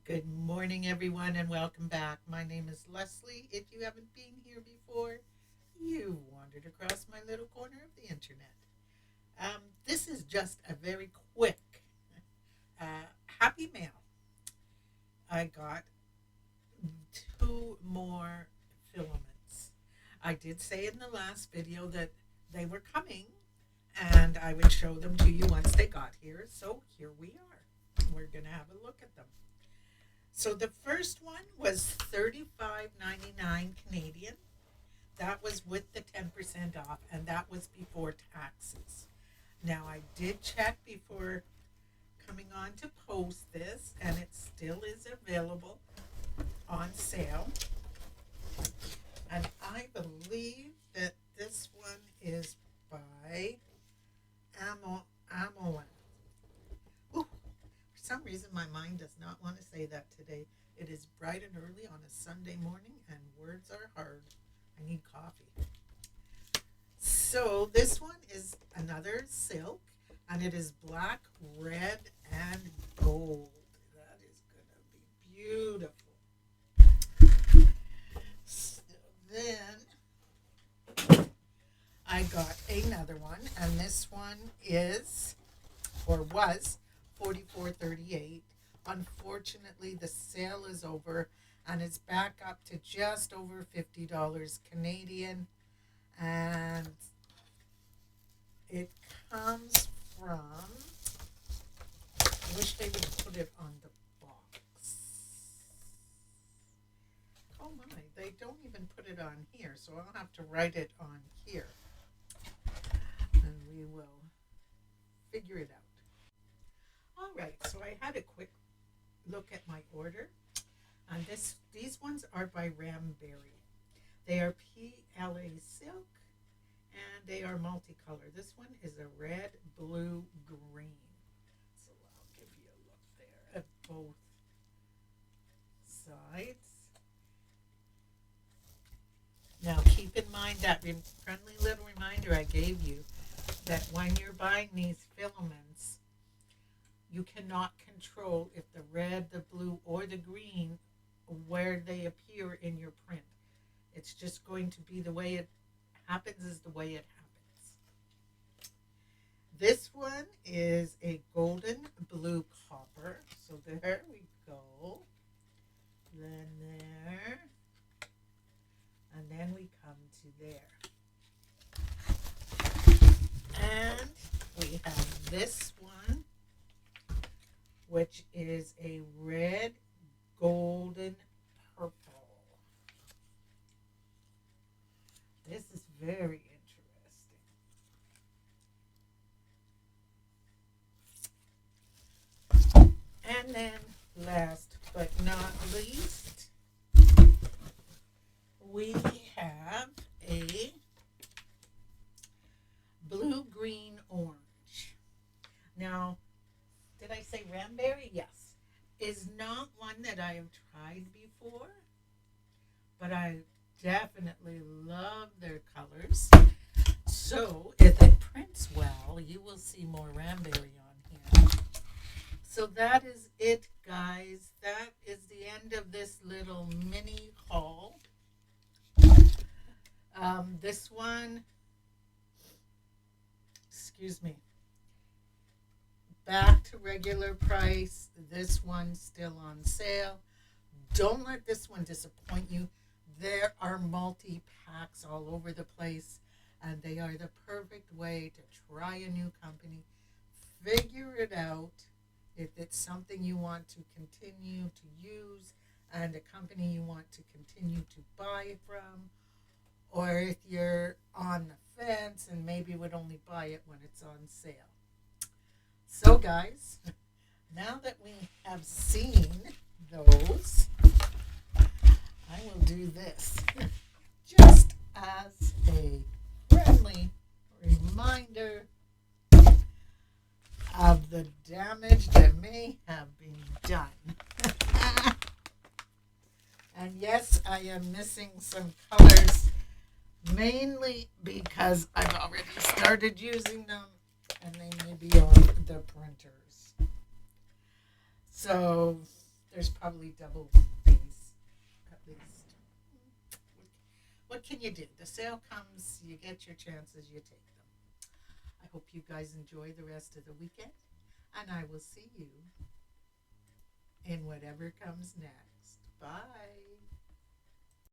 Good morning, everyone, and welcome back. My name is Leslie. If you haven't been here before, you wandered across my little corner of the internet. This is just a very quick happy mail. I got two more filaments. I did say in the last video that they were coming and I would show them to you once they got here. So here we are. We're going to have a look at them. So the first one was 35.99 Canadian. That was with the 10% off, and that was before taxes. Now I did check before coming on to post this, and it still is available on sale. And I believe that this one is by Amolan. Ooh, for some reason, my mind does not want to say that today. It is bright and early on a Sunday morning, and words are hard. I need coffee. So this one is another silk, and it is black, red, and gold. That is going to be beautiful. So then I got another one, and this one is, or was, 44.38. Unfortunately, the sale is over and it's back up to just over $50 Canadian. And it comes from, I wish they would put it on the box. Oh my, they don't even put it on here, so I'll have to write it on here. And we will figure it out. All right, so I had a quick look at my order. And these ones are by Ramberry. They are PLA silk and they are multicolor. This one is a red, blue, green. So I'll give you a look there at both sides. Now keep in mind that friendly little reminder I gave you that when you're buying these filaments, you cannot control if the red, the blue, or the green where they appear in your print. It's just going to be the way it happens is the way it happens. This one is a golden blue copper. So there we go. Then there. And then we come to there. And we have this one, which is a red, golden, purple. This is very interesting. And then last but not least, we have a blue, green, orange. Now, did I say Ramberry? Yes. Is not one that I have tried before, but I definitely love their colors. So if it prints well, you will see more Ramberry on here. So that is it, guys. That is the end of this little mini haul. This one, excuse me, back to regular price. This one's still on sale. Don't let this one disappoint you. There are multi-packs all over the place, and they are the perfect way to try a new company. Figure it out if it's something you want to continue to use and a company you want to continue to buy from, or if you're on the fence and maybe would only buy it when it's on sale. So guys, now that we have seen those, I will do this just as a friendly reminder of the damage that may have been done. And yes, I am missing some colors, mainly because I've already started using them and they may be on the printers. So There's probably double these at least. What can you do? The sale comes, you get your chances, you take them. I hope you guys enjoy the rest of the weekend, and I will see you in whatever comes next. Bye.